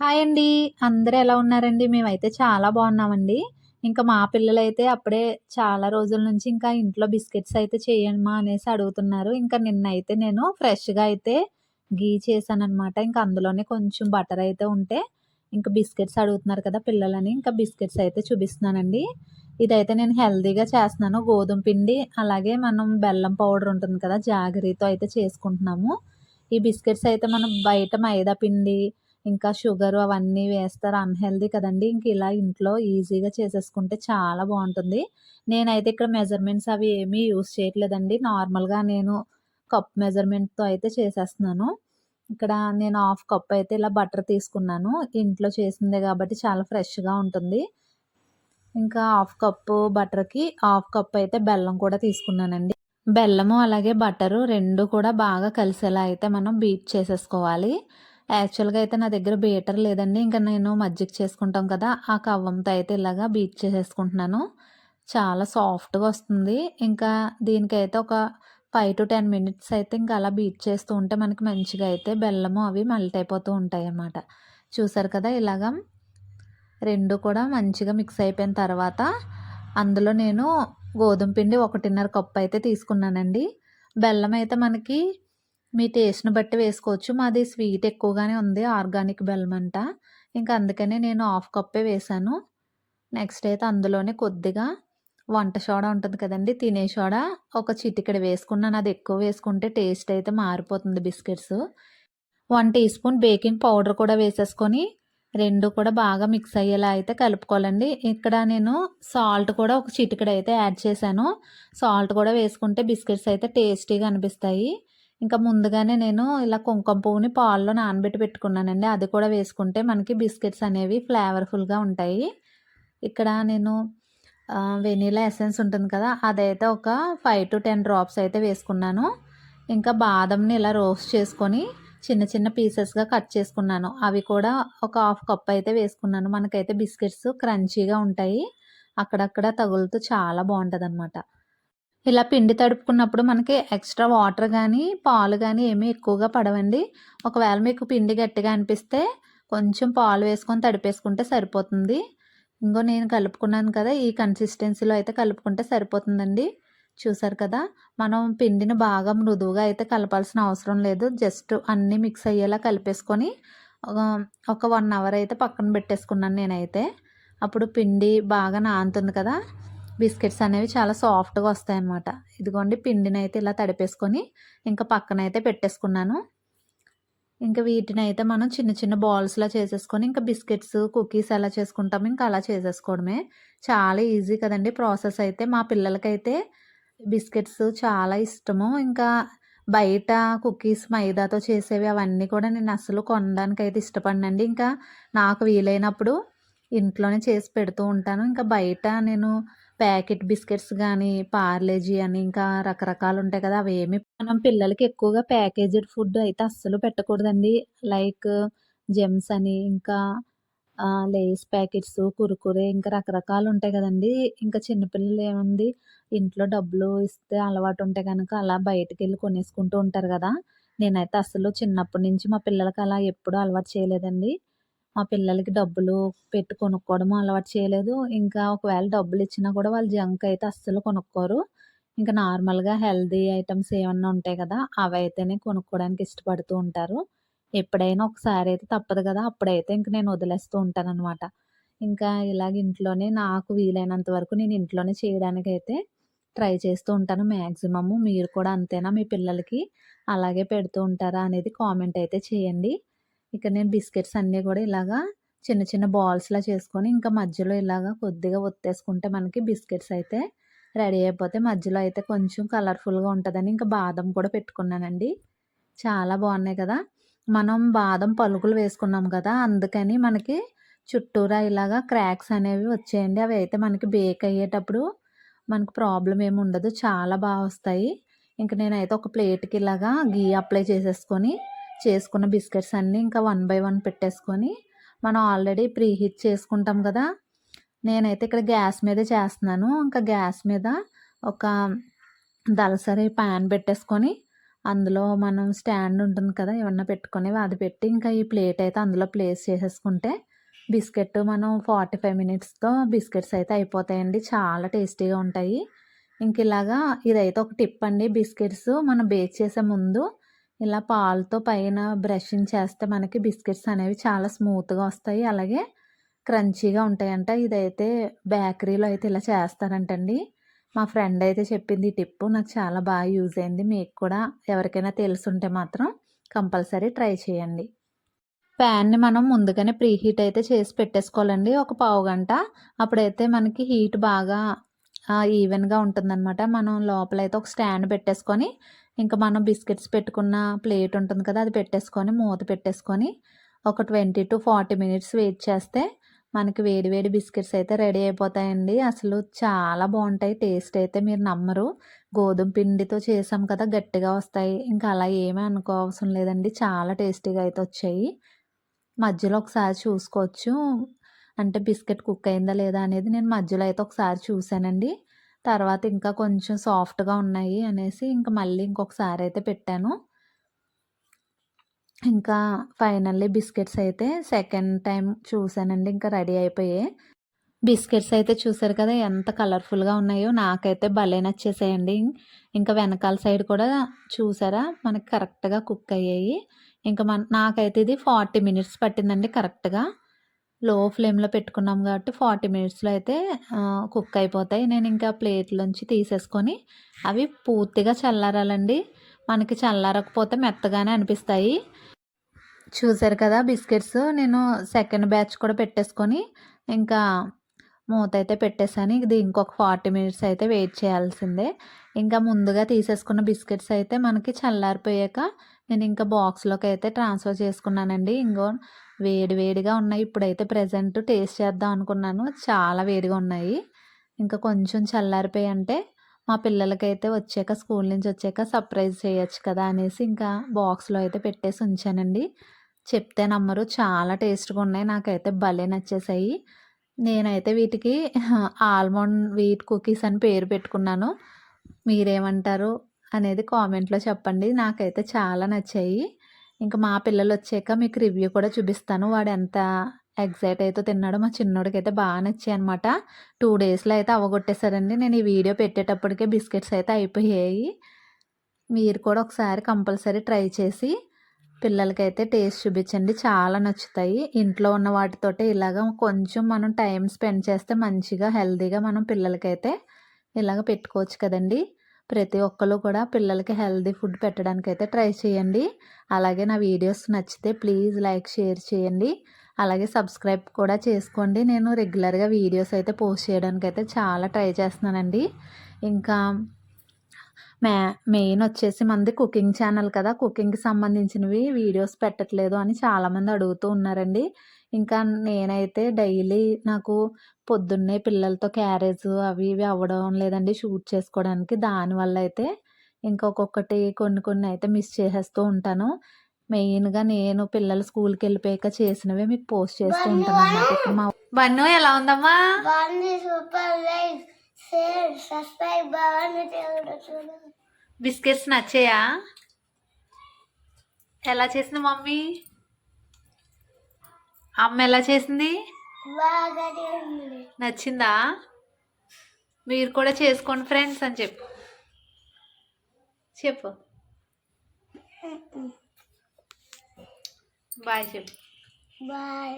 Hi అండి. అందరూ ఎలా ఉన్నారండి? మేమైతే చాలా బాగున్నామండి. ఇంకా మా పిల్లలైతే అప్పుడే చాలా రోజుల నుంచి ఇంకా ఇంట్లో బిస్కెట్స్ అయితే చేయమ్మా అనేసి అడుగుతున్నారు. ఇంకా నిన్నైతే నేను ఫ్రెష్‌గా అయితే ఘీ చేశాననమాట. ఇంకా అందులోనే కొంచెం బటర్ అయితే ఉంటే ఇంకా బిస్కెట్స్ అడుగుతున్నారు కదా పిల్లలని, ఇంకా బిస్కెట్స్ అయితే చూపిస్తున్నానండి. ఇదైతే నేను హెల్తీగా చేస్తున్నాను. గోధుమ పిండి అలాగే మనం బెల్లం పౌడర్ ఉంటుంది కదా! జాగరీతో అయితే చేసుకుంటున్నాము. ఈ బిస్కెట్స్ అయితే మనం బయట మైదా పిండి ఇంకా షుగరు అవన్నీ వేస్తారు. అన్‌హెల్తీ కదండీ! ఇంక ఇలా ఇంట్లో ఈజీగా చేసేసుకుంటే చాలా బావుంటుంది. నేనైతే ఇక్కడ మెజర్‌మెంట్స్ అవి ఏమీ యూజ్ చేయట్లేదండి. నార్మల్‌గా నేను కప్ మెజర్‌మెంట్‌తో అయితే చేసేస్తున్నాను. ఇక్కడ నేను హాఫ్ కప్ అయితే ఇలా బటర్ తీసుకున్నాను. ఇంట్లో చేసిందే కాబట్టి చాలా ఫ్రెష్‌గా ఉంటుంది. ఇంకా హాఫ్ కప్పు బటర్‌కి హాఫ్ కప్ అయితే బెల్లం కూడా తీసుకున్నానండి. బెల్లము అలాగే బటరు 2 కూడా బాగా కలిసేలా అయితే మనం బీట్ చేసేసుకోవాలి. యాక్చువల్‌గా అయితే నా దగ్గర బీటర్ లేదండి. ఇంక నేను మజ్జిగ చేసుకుంటాం కదా! ఆ కవ్వంతో అయితే ఇలాగా బీట్ చేసేసుకుంటున్నాను. చాలా సాఫ్ట్‌గా వస్తుంది. ఇంకా దీనికైతే ఒక 5-10 మినిట్స్ అయితే ఇంకా అలా బీట్ చేస్తూ ఉంటే మనకి మంచిగా అయితే బెల్లము అవి మెల్ట్ అయిపోతూ ఉంటాయన్నమాట. చూసారు కదా! ఇలాగా 2 కూడా మంచిగా మిక్స్ అయిపోయిన తర్వాత అందులో నేను గోధుమ పిండి 1.5 కప్ అయితే తీసుకున్నానండి. బెల్లం అయితే మనకి మీ టేస్ట్‌ని బట్టి వేసుకోవచ్చు. మాది స్వీట్ ఎక్కువగానే ఉంది. ఆర్గానిక్ బెల్లం అంట. ఇంకా అందుకనే నేను హాఫ్ కప్పే వేశాను. నెక్స్ట్ అయితే అందులోనే కొద్దిగా వంట సోడా ఉంటుంది కదండీ! తినే సోడా ఒక చిటికెడు వేసుకున్నాను. అది ఎక్కువ వేసుకుంటే టేస్ట్ అయితే మారిపోతుంది biscuits. 1 teaspoon baking powder కూడా వేసేసుకొని 2 కూడా బాగా మిక్స్ అయ్యేలా అయితే కలుపుకోవాలండి. ఇక్కడ నేను సాల్ట్ కూడా ఒక చిటికెడైతే యాడ్ చేశాను. సాల్ట్ కూడా వేసుకుంటే బిస్కెట్స్ అయితే టేస్టీగా అనిపిస్తాయి. ఇంకా ముందుగానే నేను ఇలా కుంకుమ పువ్వుని పాల్లో నానబెట్టి పెట్టుకున్నానండి. అది కూడా వేసుకుంటే మనకి బిస్కెట్స్ అనేవి ఫ్లేవర్‌ఫుల్‌గా ఉంటాయి. ఇక్కడ నేను వెనిలా ఎసెన్స్ ఉంటుంది కదా! అదైతే ఒక 5-10 డ్రాప్స్ అయితే వేసుకున్నాను. ఇంకా బాదంని ఇలా రోస్ట్ చేసుకొని చిన్న చిన్న పీసెస్‌గా కట్ చేసుకున్నాను. అవి కూడా ఒక హాఫ్ కప్ అయితే వేసుకున్నాను. మనకైతే బిస్కెట్స్ క్రంచీగా ఉంటాయి. అక్కడక్కడ తగులుతూ చాలా బావుంటదనమాట. ఇలా పిండి తడుపుకున్నప్పుడు మనకి ఎక్స్‌ట్రా వాటర్ గానీ, పాలు గానీ ఏమీ ఎక్కువగా పడవండి. ఒకవేళ మీకు పిండి గట్టిగా అనిపిస్తే కొంచెం పాలు వేసుకొని తడిపేసుకుంటే సరిపోతుంది. ఇంగో నేను కలుపుకున్నాను కదా! ఈ కన్సిస్టెన్సీలో అయితే కలుపుకుంటే సరిపోతుందండి. చూసారు కదా! మనం పిండిని బాగా మృదువుగా అయితే కలపాల్సిన అవసరం లేదు. జస్ట్ అన్నీ మిక్స్ అయ్యేలా కలిపేసుకొని ఒక 1 అవర్ అయితే పక్కన పెట్టేసుకున్నాను నేనైతే. అప్పుడు పిండి బాగా నానుతుంది కదా! బిస్కెట్స్ అనేవి చాలా సాఫ్ట్‌గా వస్తాయన్నమాట. ఇదిగోండి పిండినైతే ఇలా తడిపేసుకొని ఇంకా పక్కనైతే పెట్టేసుకున్నాను. ఇంక వీటినైతే మనం చిన్న చిన్న బాల్స్‌లా చేసేసుకొని ఇంకా బిస్కెట్స్, కుకీస్ ఎలా చేసుకుంటామో ఇంకా అలా చేసేసుకోవడమే. చాలా ఈజీ కదండీ ప్రాసెస్ అయితే. మా పిల్లలకైతే బిస్కెట్స్ చాలా ఇష్టము. ఇంకా బయట కుకీస్ మైదాతో చేసేవి అవన్నీ కూడా నేను అస్సలు కొనడానికైతే ఇష్టపడనండి. ఇంకా నాకు వీలైనప్పుడు ఇంట్లోనే చేసి పెడుతూ ఉంటాను. ఇంకా బయట నేను ప్యాకెట్ బిస్కెట్స్ గానీ, పార్లేజీ అని ఇంకా రకరకాలుంటాయి కదా! అవేమి మనం పిల్లలకి ఎక్కువగా ప్యాకేజ్డ్ ఫుడ్ అయితే అస్సలు పెట్టకూడదండి. లైక్ జెమ్స్ అని, ఇంకా లేస్ ప్యాకెట్స్, కుర్కురే ఇంకా రకరకాలుంటాయి గదండీ! ఇంకా చిన్న పిల్లలేముంది ఇంట్లో డబ్బులు ఇస్తే అలవాటుంటే గనక అలా బయటికెళ్ళి కొనేసుకుంటూ ఉంటారు గదా! నేనైతే అస్సలు చిన్నప్పటి నుంచి మా పిల్లలకి అలా ఎప్పుడూ అలవాటు చేయలేదండి. మా పిల్లలకి డబ్బులు పెట్టి కొనుక్కోవడము అలవాటు చేయలేదు. ఇంకా ఒకవేళ డబ్బులిచ్చినా కూడా వాళ్ళు జంక్ అయితే అస్సలు కొనుక్కోరు. ఇంకా నార్మల్‌గా హెల్తీ ఐటెమ్స్ ఏమన్నా ఉంటాయి కదా! అవైతేనే కొనుక్కోవడానికి ఇష్టపడుతూ ఉంటారు. ఎప్పుడైనా ఒకసారి అయితే తప్పదు కదా! అప్పుడైతే ఇంక నేను వదిలేస్తూ ఉంటాననమాట. ఇంకా ఇలాగ ఇంట్లోనే నాకు వీలైనంత వరకు నేను ఇంట్లోనే చేయడానికైతే ట్రై చేస్తూ ఉంటాను మాక్సిమము. మీరు కూడా అంతేనా? మీ పిల్లలకి అలాగే పెడుతూ ఉంటారా అనేది కామెంట్ అయితే చేయండి. ఇక నేను బిస్కెట్స్ అన్నీ కూడా ఇలాగా చిన్న చిన్న బాల్స్‌లా చేసుకొని ఇంకా మధ్యలో ఇలాగా కొద్దిగా ఒత్తేసుకుంటే మనకి బిస్కెట్స్ అయితే రెడీ అయిపోతాయి. మధ్యలో అయితే కొంచెం కలర్‌ఫుల్‌గా ఉంటదని ఇంకా బాదం కూడా పెట్టుకున్నానండి. చాలా బాగున్నాయి కదా! మనం బాదం పలుకులు వేసుకున్నాం కదా! అందుకని మనకి చుట్టూరా ఇలాగా క్రాక్స్ అనేవి వచ్చాయండి. అవి అయితే మనకి బేక్ అయ్యేటప్పుడు మనకు ప్రాబ్లమ్ ఏమి ఉండదు. చాలా వస్తాయి. ఇంక నేనైతే ఒక ప్లేట్‌కి ఇలాగా ఘీ అప్లై చేసేసుకొని చేసుకున్న బిస్కెట్స్ అన్నీ ఇంకా వన్ బై వన్ పెట్టేసుకొని మనం ఆల్రెడీ ప్రీ హీట్ చేసుకుంటాం కదా! నేనైతే ఇక్కడ గ్యాస్ మీదే చేస్తున్నాను. ఇంకా గ్యాస్ మీద ఒక దలసరి పాన్ పెట్టేసుకొని అందులో మనం స్టాండ్ ఉంటుంది కదా! ఏమన్నా పెట్టుకునేవి అది పెట్టి ఇంకా ఈ ప్లేట్ అయితే అందులో ప్లేస్ చేసేసుకుంటే బిస్కెట్ మనం 45 మినిట్స్‌తో బిస్కెట్స్ అయితే అయిపోతాయండి. చాలా టేస్టీగా ఉంటాయి. ఇంక ఇలాగా ఇదైతే ఒక టిప్ అండి. బిస్కెట్స్ మనం బేక్ చేసే ముందు ఇలా పాలతో పైన బ్రషింగ్ చేస్తే మనకి బిస్కెట్స్ అనేవి చాలా స్మూత్‌గా వస్తాయి. అలాగే క్రంచీగా ఉంటాయంట. ఇదైతే బేకరీలో అయితే ఇలా చేస్తారంటండి. మా ఫ్రెండ్ అయితే చెప్పింది ఈ టిప్పు. నాకు చాలా బాగా యూజ్ అయింది. మీకు కూడా ఎవరికైనా తెలిసుంటే మాత్రం కంపల్సరీ ట్రై చేయండి. ప్యాన్‌ని మనం ముందుగానే ప్రీ హీట్ అయితే చేసి పెట్టేసుకోవాలండి. ఒక పావుగంట. అప్పుడైతే మనకి హీట్ బాగా ఈవెన్‌గా ఉంటుందనమాట. మనం లోపలైతే ఒక స్టాండ్ పెట్టేసుకొని, ఇంకా మనం బిస్కెట్స్ పెట్టుకున్న ప్లేట్ ఉంటుంది కదా! అది పెట్టేసుకొని, మూత పెట్టేసుకొని, ఒక 20-40 మినిట్స్ వెయిట్ చేస్తే, మనకి వేడి వేడి బిస్కెట్స్ అయితే రెడీ అయిపోతాయండి. అసలు చాలా బావుంటాయి. టేస్ట్ అయితే మీరు నమ్మరు. గోధుమ పిండితో చేసాం కదా! గట్టిగా వస్తాయి. ఇంకా అలా ఏమీ అనుకోవసరం లేదండి. చాలా టేస్టీగా అయితే వచ్చాయి. మధ్యలో ఒకసారి చూసుకోవచ్చు. అంటే బిస్కెట్ కుక్ అయిందా లేదా అనేది నేను మధ్యలో అయితే ఒకసారి చూసానండి. తర్వాత ఇంకా కొంచెం సాఫ్ట్‌గా ఉన్నాయి అనేసి ఇంక మళ్ళీ ఇంకొకసారి అయితే పెట్టాను. ఇంకా ఫైనల్లీ బిస్కెట్స్ అయితే సెకండ్ టైమ్ చూసానండి. ఇంకా రెడీ అయిపోయాయి. బిస్కెట్స్ అయితే చూసారు కదా! ఎంత కలర్‌ఫుల్‌గా ఉన్నాయో. నాకైతే భలే నచ్చేసాయండి. ఇంకా వెనకాల సైడ్ కూడా చూసారా? మనకి కరెక్ట్‌గా కుక్ అయ్యాయి. ఇంకా నాకైతే ఇది 40 మినిట్స్ పట్టిందండి కరెక్ట్‌గా. లో ఫ్లేమ్‌లో పెట్టుకున్నాం కాబట్టి 40 మినిట్స్‌లో అయితే కుక్ అయిపోతాయి. నేను ఇంకా ప్లేట్‌లోంచి తీసేసుకొని అవి పూర్తిగా చల్లారాలండి. మనకి చల్లారకపోతే మెత్తగానే అనిపిస్తాయి. చూసారు కదా! బిస్కెట్స్ నేను సెకండ్ బ్యాచ్ కూడా పెట్టేసుకొని ఇంకా మూతయితే పెట్టేసాను. ఇది ఇంకొక 40 మినిట్స్ అయితే వెయిట్ చేయాల్సిందే. ఇంకా ముందుగా తీసేసుకున్న బిస్కెట్స్ అయితే మనకి చల్లారిపోయాక నేనింకా బాక్స్‌లోకైతే ట్రాన్స్‌ఫర్ చేసుకున్నానండి. ఇంగో వేడి వేడిగా ఉన్నాయి. ఇప్పుడైతే ప్రెజెంట్ టేస్ట్ చేద్దాం అనుకున్నాను. చాలా వేడిగా ఉన్నాయి. ఇంకా కొంచెం చల్లారిపోయంటే మా పిల్లలకైతే వచ్చాక స్కూల్ నుంచి వచ్చాక సర్ప్రైజ్ చేయొచ్చు కదా! అనేసి ఇంకా బాక్స్‌లో అయితే పెట్టేసి ఉంచానండి. చెప్తే నమ్మరు చాలా టేస్ట్‌గా ఉన్నాయి. నాకైతే భలే నచ్చేసాయి. నేనైతే వీటికి ఆల్మండ్ వీట్ కుకీస్ అని పేరు పెట్టుకున్నాను. మీరేమంటారు అనేది కామెంట్‌లో చెప్పండి. నాకైతే చాలా నచ్చాయి. ఇంక మా పిల్లలొచ్చాక మీకు రివ్యూ కూడా చూపిస్తాను. వాడెంత ఎక్సైట్ అయితో తిన్నాడో. మా చిన్నోడికైతే బాగా నచ్చాయనమాట. 2 డేస్‌లో అయితే అవ్వగొట్టేసాడండి. నేను ఈ వీడియో పెట్టేటప్పటికే బిస్కెట్స్ అయితే అయిపోయాయి. మీరు కూడా ఒకసారి కంపల్సరీ ట్రై చేసి పిల్లలకైతే టేస్ట్ చూపించండి. చాలా నచ్చుతాయి. ఇంట్లో ఉన్న వాటితోటే ఇలాగ కొంచెం మనం టైం స్పెండ్ చేస్తే మంచిగా హెల్తీగా మనం పిల్లలకైతే ఇలాగ పెట్టుకోవచ్చు కదండీ! ప్రతి ఒక్కళ్ళు కూడా పిల్లలకి హెల్తీ ఫుడ్ పెట్టడానికైతే ట్రై చేయండి. అలాగే నా వీడియోస్ నచ్చితే ప్లీజ్ లైక్, షేర్ చేయండి. అలాగే సబ్స్క్రైబ్ కూడా చేసుకోండి. నేను రెగ్యులర్‌గా వీడియోస్ అయితే పోస్ట్ చేయడానికైతే చాలా ట్రై చేస్తున్నానండి. ఇంకా మే మెయిన్ వచ్చేసి మనది కుకింగ్ ఛానల్ కదా! కుకింగ్‌కి సంబంధించినవి వీడియోస్ పెట్టట్లేదు అని చాలామంది అడుగుతూ ఉన్నారండి. ఇంకా నేనైతే డైలీ నాకు పొద్దున్నే పిల్లలతో క్యారేజ్ అవి ఇవి అవ్వడం లేదండి షూట్ చేసుకోవడానికి. దానివల్ల అయితే ఇంకా ఒక్కొక్కటి కొన్ని కొన్ని అయితే మిస్ చేసేస్తూ ఉంటాను. మెయిన్‌గా నేను పిల్లలు స్కూల్‌కెళ్ళిపోయాక చేసినవే మీకు పోస్ట్ చేస్తూ ఉంటాననమాట. ఇక్కడ మా బన్ను ఎలా ఉందమ్మా? బాగుంది. సూపర్. లైక్, షేర్, సబ్స్క్రైబ్ బాగుంది. చూడు. బిస్కెట్స్ నచ్చాయా? ఎలా చేసింది మమ్మీ? అమ్మ ఎలా చేసింది? బాగానే ఉంది. నచ్చిందా? మీరు కూడా చేసుకోండి ఫ్రెండ్స్ అని చెప్పు. చెప్పు. బాయ్ చెప్పు. బాయ్.